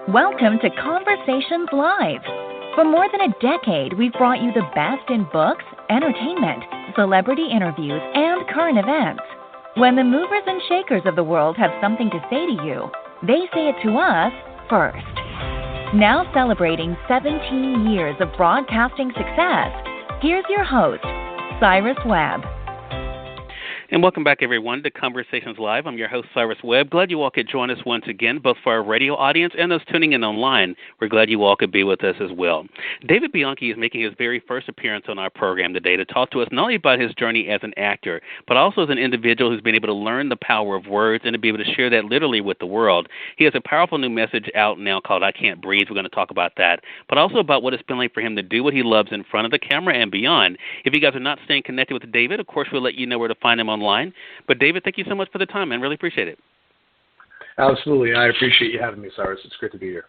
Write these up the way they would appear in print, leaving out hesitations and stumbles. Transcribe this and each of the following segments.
Welcome to Conversations Live. For more than a decade, we've brought you the best in books, entertainment, celebrity interviews, and current events. When the movers and shakers of the world have something to say to you, they say it to us first. Now celebrating 17 years of broadcasting success, here's your host, Cyrus Webb. And welcome back, everyone, to Conversations Live. I'm your host, Cyrus Webb. Glad you all could join us once again, both for our radio audience and those tuning in online. We're glad you all could be with us as well. David Bianchi is making his very first appearance on our program today to talk to us not only about his journey as an actor, but also as an individual who's been able to learn the power of words and to be able to share that literally with the world. He has a powerful new message out now called I Can't Breathe. We're going to talk about that, but also about what it's been like for him to do what he loves in front of the camera and beyond. If you guys are not staying connected with David, of course, we'll let you know where to find him online. But, David, thank you so much for the time, man. Really appreciate it. Absolutely. I appreciate you having me, Cyrus. It's great to be here.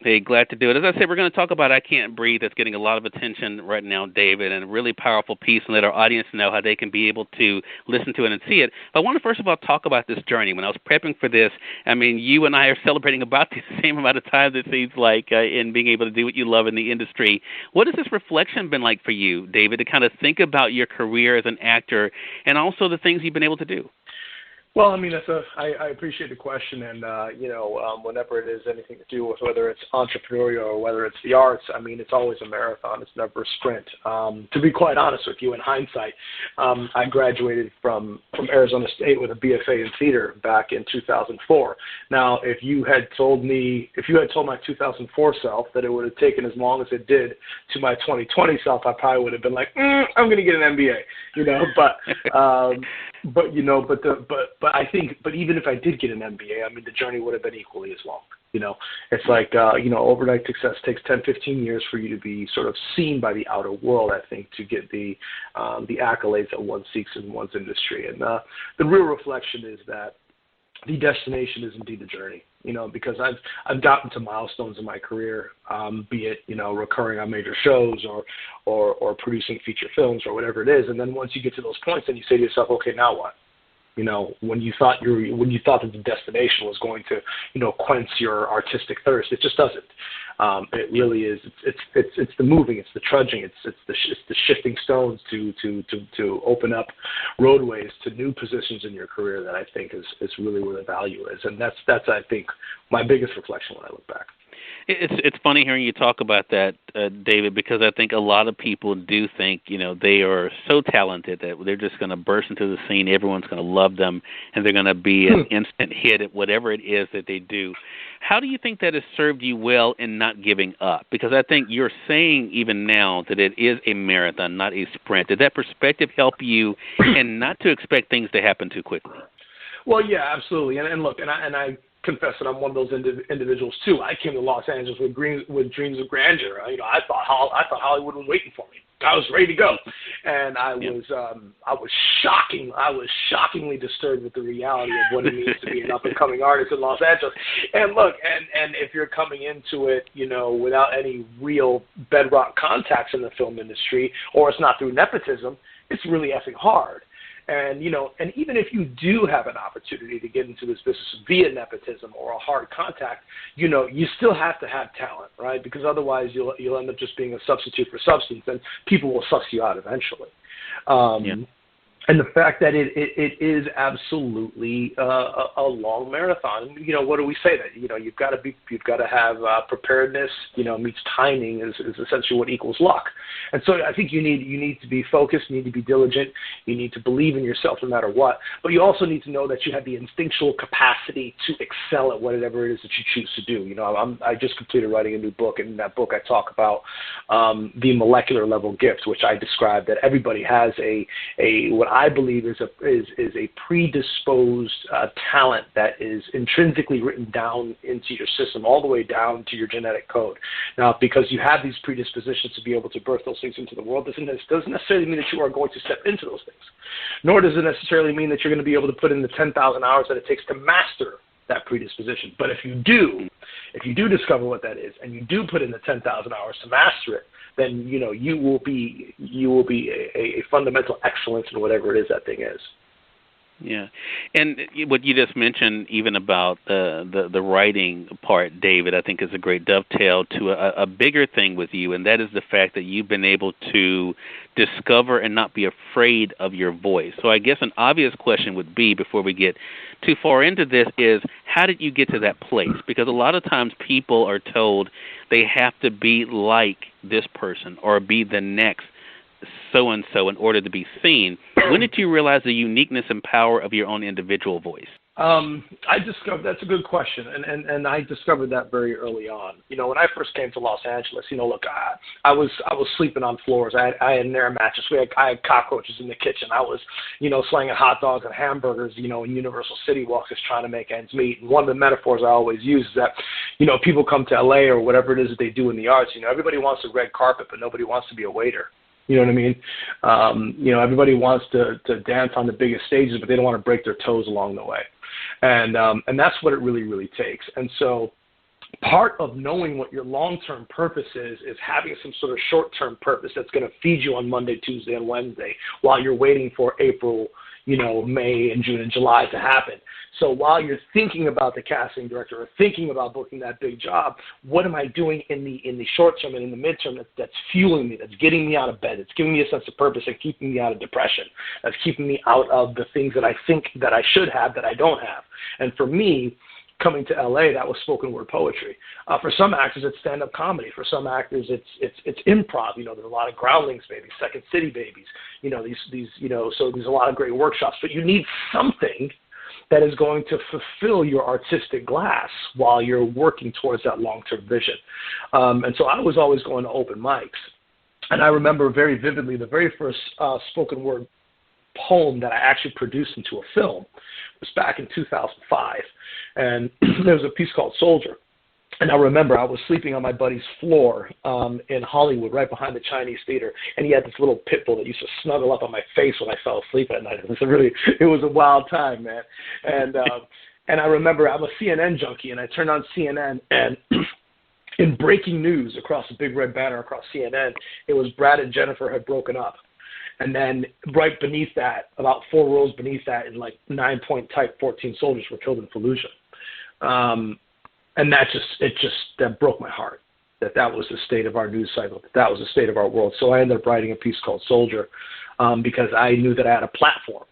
Hey, glad to do it. As I said, we're going to talk about I Can't Breathe. That's getting a lot of attention right now, David, and a really powerful piece, and let our audience know how they can be able to listen to it and see it. But I want to first of all talk about this journey. When I was prepping for this, I mean, you and I are celebrating about the same amount of time, it seems like, in being able to do what you love in the industry. What has this reflection been like for you, David, to kind of think about your career as an actor and also the things you've been able to do? Well, I mean, I appreciate the question, and whenever it is anything to do with whether it's entrepreneurial or whether it's the arts, I mean, it's always a marathon. It's never a sprint. To be quite honest with you, in hindsight, I graduated from Arizona State with a BFA in theater back in 2004. Now, if you had told my 2004 self that it would have taken as long as it did to my 2020 self, I probably would have been like, I'm going to get an MBA, But I think, even if I did get an MBA, I mean, the journey would have been equally as long. It's like, overnight success takes 10, 15 years for you to be sort of seen by the outer world, I think, to get the accolades that one seeks in one's industry. And the real reflection is that the destination is indeed the journey, because I've gotten to milestones in my career, be it, recurring on major shows or producing feature films or whatever it is. And then once you get to those points, then you say to yourself, okay, now what? When you thought that the destination was going to, quench your artistic thirst, it just doesn't. It really is. It's the moving, it's the trudging, it's the shifting stones to open up roadways to new positions in your career that I think is really where the value is, and that's I think my biggest reflection when I look back. It's funny hearing you talk about that, David, because I think a lot of people do think, they are so talented that they're just going to burst into the scene, everyone's going to love them, and they're going to be an instant hit at whatever it is that they do. How do you think that has served you well in not giving up? Because I think you're saying even now that it is a marathon, not a sprint. Did that perspective help you and not to expect things to happen too quickly? Well, yeah, absolutely. And look, and I confess that I'm one of those individuals too. I came to Los Angeles with dreams of grandeur. I thought Hollywood was waiting for me. I was ready to go, and I was shockingly disturbed with the reality of what it means to be an up and coming artist in Los Angeles. And look, and if you're coming into it, without any real bedrock contacts in the film industry, or it's not through nepotism, it's really effing hard. And, and even if you do have an opportunity to get into this business via nepotism or a hard contact, you still have to have talent, right? Because otherwise you'll end up just being a substitute for substance, and people will suss you out eventually. And the fact that it is absolutely a long marathon. What do we say that? You've got to have preparedness. Meets timing is essentially what equals luck. And so I think you need to be focused. You need to be diligent. You need to believe in yourself no matter what. But you also need to know that you have the instinctual capacity to excel at whatever it is that you choose to do. I just completed writing a new book, and in that book I talk about the molecular level gift, which I describe that everybody has what I believe is a predisposed talent that is intrinsically written down into your system, all the way down to your genetic code. Now, because you have these predispositions to be able to birth those things into the world, doesn't necessarily mean that you are going to step into those things. Nor does it necessarily mean that you're going to be able to put in the 10,000 hours that it takes to master that predisposition. But if you do discover what that is, and you do put in the 10,000 hours to master it, then you will be a fundamental excellence in whatever it is that thing is. Yeah, and what you just mentioned, even about the writing part, David, I think is a great dovetail to a bigger thing with you, and that is the fact that you've been able to discover and not be afraid of your voice. So I guess an obvious question would be, before we get too far into this, is how did you get to that place? Because a lot of times people are told they have to be like this person or be the next so-and-so in order to be seen. When did you realize the uniqueness and power of your own individual voice? I discovered, that's a good question, and I discovered that very early on. When I first came to Los Angeles, look, I was sleeping on floors. I had an air mattress. I had cockroaches in the kitchen. I was, slanging hot dogs and hamburgers, in Universal City Walks, just trying to make ends meet. And one of the metaphors I always use is that, people come to LA or whatever it is that they do in the arts. Everybody wants a red carpet, but nobody wants to be a waiter. You know what I mean? Everybody wants to dance on the biggest stages, but they don't want to break their toes along the way. And that's what it really, really takes. And so part of knowing what your long-term purpose is having some sort of short-term purpose that's going to feed you on Monday, Tuesday, and Wednesday while you're waiting for April, May and June and July to happen. So while you're thinking about the casting director or thinking about booking that big job, what am I doing in the short term and in the midterm that's fueling me, that's getting me out of bed, that's giving me a sense of purpose and keeping me out of depression, that's keeping me out of the things that I think that I should have that I don't have. And for me, coming to LA, that was spoken word poetry. For some actors, it's stand-up comedy. For some actors, it's improv. There's a lot of Groundlings babies, Second City babies. So there's a lot of great workshops. But you need something that is going to fulfill your artistic glass while you're working towards that long-term vision. And so I was always going to open mics. And I remember very vividly the very first spoken word poem that I actually produced into a film was back in 2005. And there was a piece called Soldier. And I remember I was sleeping on my buddy's floor in Hollywood, right behind the Chinese theater, and he had this little pit bull that used to snuggle up on my face when I fell asleep at night. It was a wild time, man. And I remember I'm a CNN junkie, and I turned on CNN, and in breaking news across the big red banner across CNN, it was Brad and Jennifer had broken up. And then right beneath that, about 4 rows beneath that, in like 9-point type, 14 soldiers were killed in Fallujah. And that broke my heart, that was the state of our news cycle, that was the state of our world. So I ended up writing a piece called Soldier because I knew that I had a platform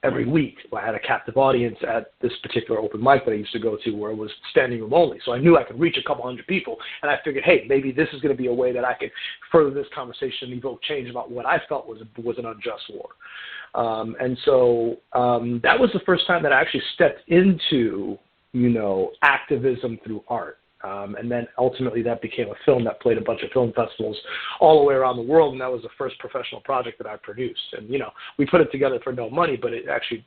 every week. I had a captive audience at this particular open mic that I used to go to where it was standing room only. So I knew I could reach a couple hundred people. And I figured, hey, maybe this is going to be a way that I could further this conversation and evoke change about what I felt was an unjust war. And so that was the first time that I actually stepped into activism through art. And then ultimately that became a film that played a bunch of film festivals all the way around the world, and that was the first professional project that I produced. And, we put it together for no money, but it actually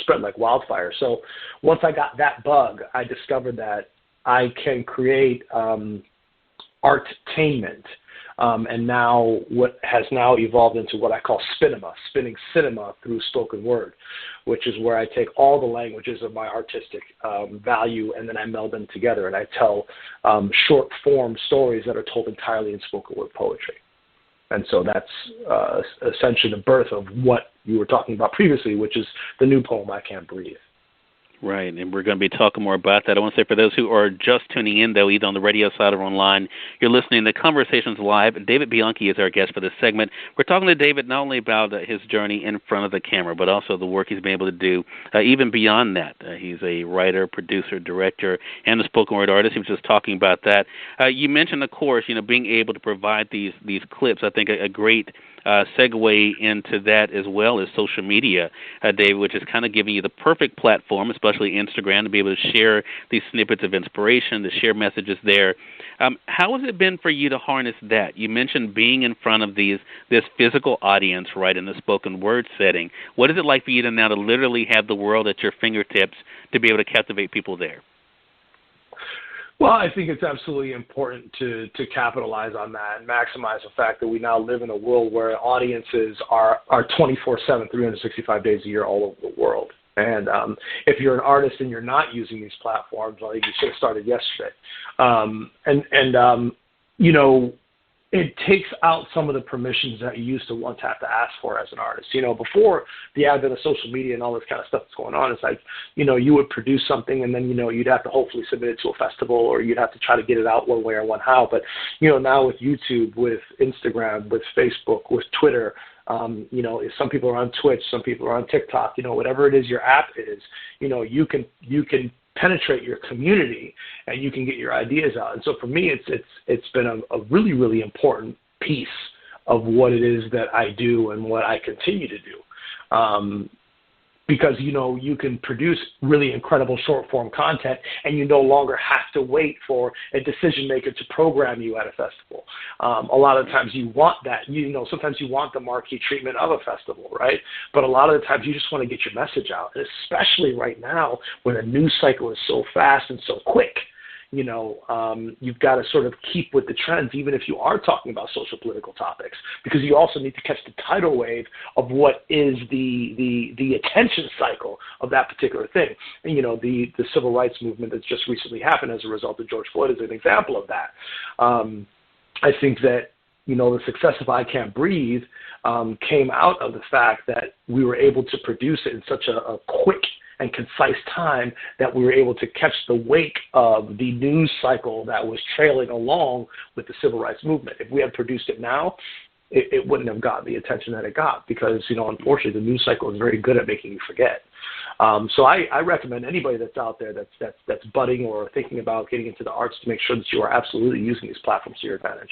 spread like wildfire. So once I got that bug, I discovered that I can create artainment. And now what has now evolved into what I call spinning cinema through spoken word, which is where I take all the languages of my artistic value and then I meld them together and I tell short form stories that are told entirely in spoken word poetry. And so that's essentially the birth of what you were talking about previously, which is the new poem, I Can't Breathe. Right, and we're going to be talking more about that. I want to say for those who are just tuning in, though, either on the radio side or online, you're listening to Conversations Live. David Bianchi is our guest for this segment. We're talking to David not only about his journey in front of the camera, but also the work he's been able to do even beyond that. He's a writer, producer, director, and a spoken word artist. He was just talking about that. You mentioned, of course, being able to provide these clips. I think a great segue into that as well as social media, David, which is kind of giving you the perfect platform, especially Instagram, to be able to share these snippets of inspiration, to share messages there. How has it been for you to harness that? You mentioned being in front of this physical audience, right, in the spoken word setting. What is it like for you to now to literally have the world at your fingertips to be able to captivate people there? Well, I think it's absolutely important to capitalize on that and maximize the fact that we now live in a world where audiences are 24/7, 365 days a year all over the world. And if you're an artist and you're not using these platforms, well, you should have started yesterday. it takes out some of the permissions that you used to once have to ask for as an artist. Before the advent of social media and all this kind of stuff that's going on, it's like, you would produce something and then, you'd have to hopefully submit it to a festival, or you'd have to try to get it out one way or one how. But, now with YouTube, with Instagram, with Facebook, with Twitter, some people are on Twitch, some people are on TikTok, whatever it is your app is, you can penetrate your community and you can get your ideas out. And so for me, it's been a really, really important piece of what it is that I do and what I continue to do. Because, you can produce really incredible short form content and you no longer have to wait for a decision maker to program you at a festival. A lot of times you want that, sometimes you want the marquee treatment of a festival, right? But a lot of the times you just want to get your message out, and especially right now when the news cycle is so fast and so quick. You've got to sort of keep with the trends, even if you are talking about social political topics, because you also need to catch the tidal wave of what is the attention cycle of that particular thing. And, the civil rights movement that's just recently happened as a result of George Floyd is an example of that. I think that, the success of I Can't Breathe came out of the fact that we were able to produce it in such a quick and concise time that we were able to catch the wake of the news cycle that was trailing along with the civil rights movement. If we had produced it now, it wouldn't have got the attention that it got because, unfortunately, the news cycle is very good at making you forget. So I recommend anybody that's out there that's budding or thinking about getting into the arts to make sure that you are absolutely using these platforms to your advantage.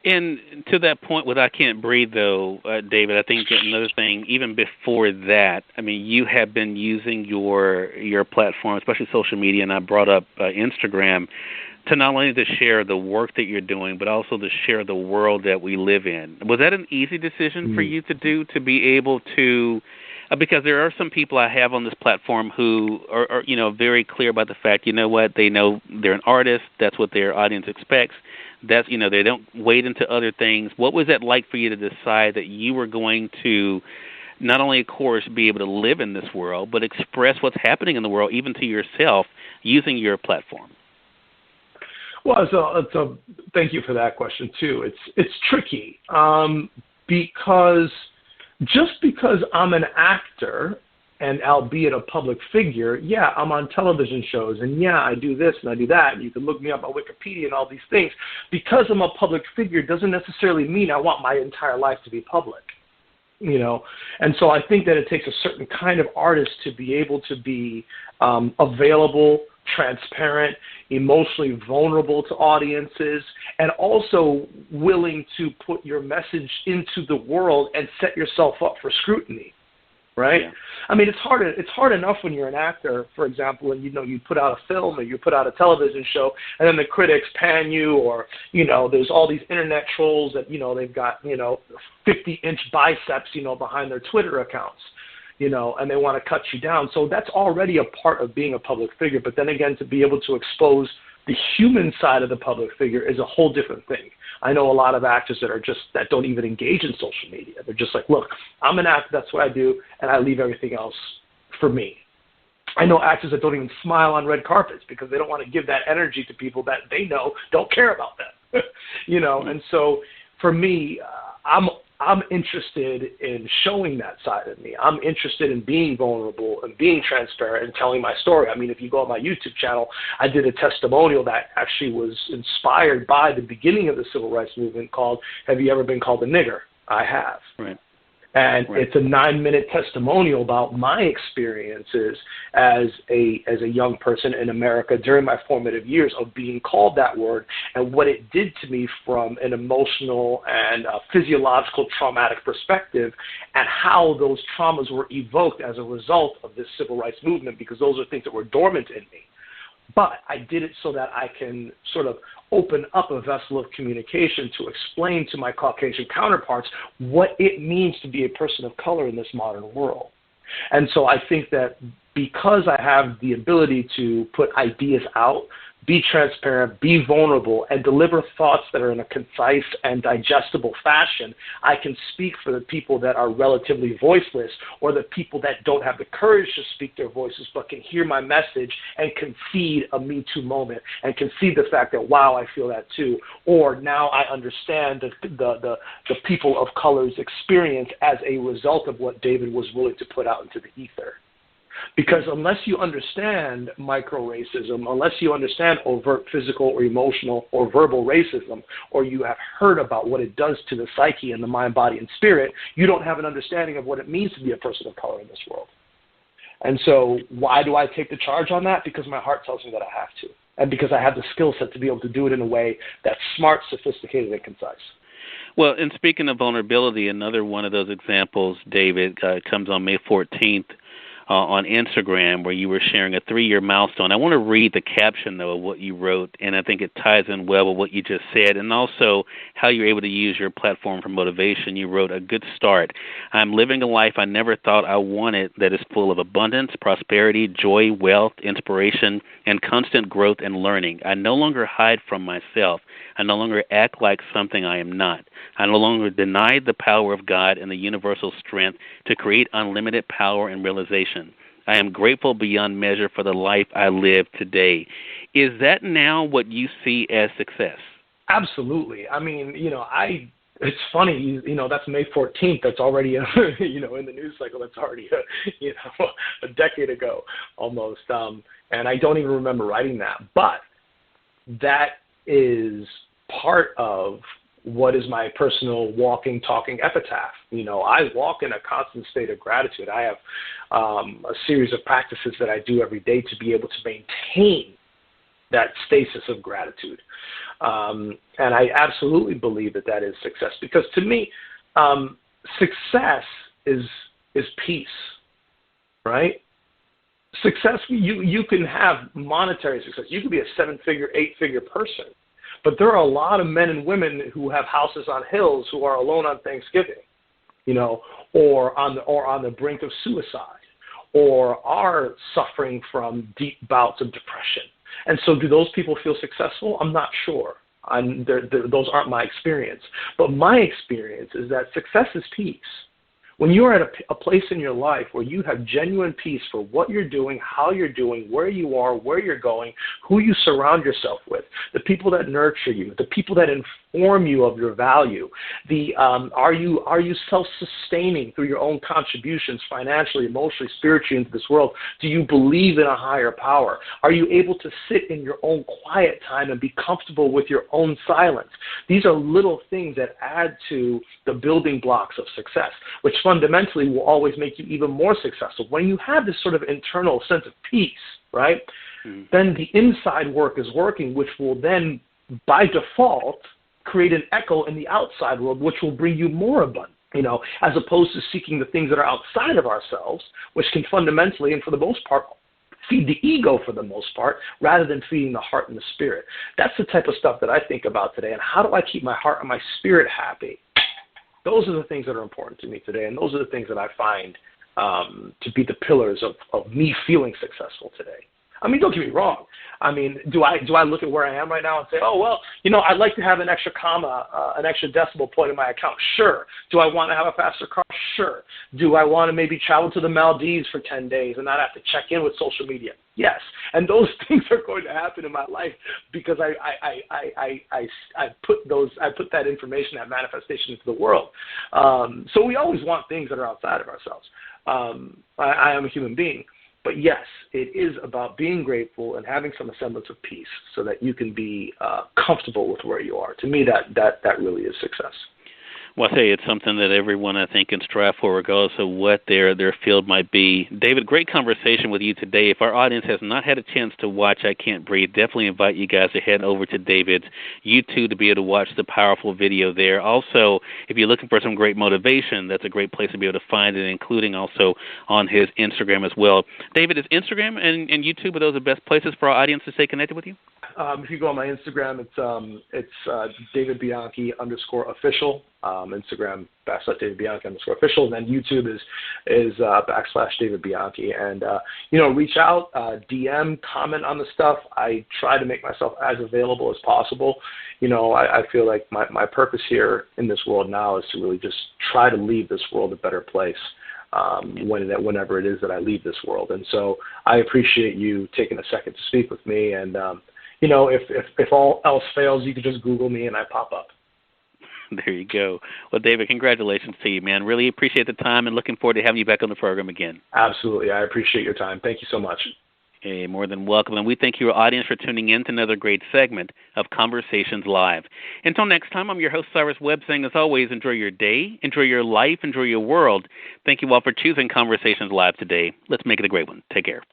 And to that point with I Can't Breathe, though, David, I think another thing, even before that, you have been using your platform, especially social media, and I brought up Instagram, to not only to share the work that you're doing, but also to share the world that we live in. Was that an easy decision for you to do, to be able to, because there are some people I have on this platform who are very clear about the fact, they know they're an artist, that's what their audience expects. That's, they don't wade into other things. What was that like for you to decide that you were going to not only, of course, be able to live in this world, but express what's happening in the world, even to yourself, using your platform? Well, thank you for that question, too. It's tricky because just because I'm an actor, and albeit a public figure, yeah, I'm on television shows, and yeah, I do this and I do that, and you can look me up on Wikipedia and all these things. Because I'm a public figure doesn't necessarily mean I want my entire life to be public, And so I think that it takes a certain kind of artist to be able to be available, transparent, emotionally vulnerable to audiences, and also willing to put your message into the world and set yourself up for scrutiny. Right? Yeah. It's hard enough when you're an actor, for example, and you put out a film or you put out a television show, and then the critics pan you, or there's all these internet trolls that they've got 50-inch biceps behind their Twitter accounts, and they want to cut you down. So that's already a part of being a public figure. But then again, to be able to expose the human side of the public figure is a whole different thing. I know a lot of actors that don't even engage in social media. They're just like, look, I'm an actor, that's what I do, and I leave everything else for me. I know actors that don't even smile on red carpets because they don't want to give that energy to people that they know don't care about them. And so for me, I'm interested in showing that side of me. I'm interested in being vulnerable and being transparent and telling my story. If you go on my YouTube channel, I did a testimonial that actually was inspired by the beginning of the civil rights movement called "Have You Ever Been Called a Nigger?" I have. Right. And It's a 9-minute testimonial about my experiences as a young person in America during my formative years of being called that word and what it did to me from an emotional and physiological traumatic perspective, and how those traumas were evoked as a result of this civil rights movement, because those are things that were dormant in me. But I did it so that I can sort of open up a vessel of communication to explain to my Caucasian counterparts what it means to be a person of color in this modern world. And so I think that because I have the ability to put ideas out, be transparent, be vulnerable, and deliver thoughts that are in a concise and digestible fashion, I can speak for the people that are relatively voiceless, or the people that don't have the courage to speak their voices but can hear my message and concede a Me Too moment and concede the fact that, wow, I feel that too, or now I understand the people of color's experience as a result of what David was willing to put out into the ether. Because unless you understand micro-racism, unless you understand overt physical or emotional or verbal racism, or you have heard about what it does to the psyche and the mind, body, and spirit, you don't have an understanding of what it means to be a person of color in this world. And so why do I take the charge on that? Because my heart tells me that I have to. And because I have the skill set to be able to do it in a way that's smart, sophisticated, and concise. Well, and speaking of vulnerability, another one of those examples, David, comes on May 14th. On Instagram, where you were sharing a 3-year milestone. I want to read the caption, though, of what you wrote, and I think it ties in well with what you just said, and also how you're able to use your platform for motivation. You wrote, "A good start. I'm living a life I never thought I wanted that is full of abundance, prosperity, joy, wealth, inspiration, and constant growth and learning. I no longer hide from myself. I no longer act like something I am not. I no longer deny the power of God and the universal strength to create unlimited power and realization. I am grateful beyond measure for the life I live today." Is that now what you see as success? Absolutely. I mean, it's funny, that's May 14th. That's already, in the news cycle. That's already, a decade ago almost. And I don't even remember writing that. But that is part of what is my personal walking, talking epitaph. I walk in a constant state of gratitude. I have a series of practices that I do every day to be able to maintain that stasis of gratitude. And I absolutely believe that is success, because to me, success is peace, right? Success, you can have monetary success. You can be a 7-figure, 8-figure person. But there are a lot of men and women who have houses on hills who are alone on Thanksgiving, or on the brink of suicide, or are suffering from deep bouts of depression. And so do those people feel successful? I'm not sure. Those aren't my experience. But my experience is that success is peace. When you are at a place in your life where you have genuine peace for what you're doing, how you're doing, where you are, where you're going, who you surround yourself with, the people that nurture you, the people that inform you of your value, are you self-sustaining through your own contributions financially, emotionally, spiritually into this world? Do you believe in a higher power? Are you able to sit in your own quiet time and be comfortable with your own silence? These are little things that add to the building blocks of success, which fundamentally will always make you even more successful. When you have this sort of internal sense of peace, right, then the inside work is working, which will then, by default, create an echo in the outside world, which will bring you more abundance, as opposed to seeking the things that are outside of ourselves, which can fundamentally, and for the most part, feed the ego for the most part, rather than feeding the heart and the spirit. That's the type of stuff that I think about today. And how do I keep my heart and my spirit happy? Those are the things that are important to me today, and those are the things that I find to be the pillars of me feeling successful today. I mean, don't get me wrong. I mean, do I look at where I am right now and say, oh, well, I'd like to have an extra comma, an extra decimal point in my account? Sure. Do I want to have a faster car? Sure. Do I want to maybe travel to the Maldives for 10 days and not have to check in with social media? Yes. And those things are going to happen in my life because I put that information, that manifestation into the world. So we always want things that are outside of ourselves. I am a human being. But yes, it is about being grateful and having some semblance of peace so that you can be comfortable with where you are. To me, that really is success. Well, I tell you, it's something that everyone, I think, can strive for regardless of what their field might be. David, great conversation with you today. If our audience has not had a chance to watch I Can't Breathe, definitely invite you guys to head over to David's YouTube to be able to watch the powerful video there. Also, if you're looking for some great motivation, that's a great place to be able to find it, including also on his Instagram as well. David, is Instagram and YouTube, are those the best places for our audience to stay connected with you? If you go on my Instagram, it's David Bianchi _official. Instagram / David Bianchi _official. And then YouTube is / David Bianchi. And reach out, DM, comment on the stuff. I try to make myself as available as possible. I feel like my purpose here in this world now is to really just try to leave this world a better place. Whenever it is that I leave this world. And so I appreciate you taking a second to speak with me. And, if all else fails, you can just Google me and I pop up. There you go. Well, David, congratulations to you, man. Really appreciate the time and looking forward to having you back on the program again. Absolutely. I appreciate your time. Thank you so much. Hey, more than welcome. And we thank your audience for tuning in to another great segment of Conversations Live. Until next time, I'm your host, Cyrus Webb, saying as always, enjoy your day, enjoy your life, enjoy your world. Thank you all for choosing Conversations Live today. Let's make it a great one. Take care.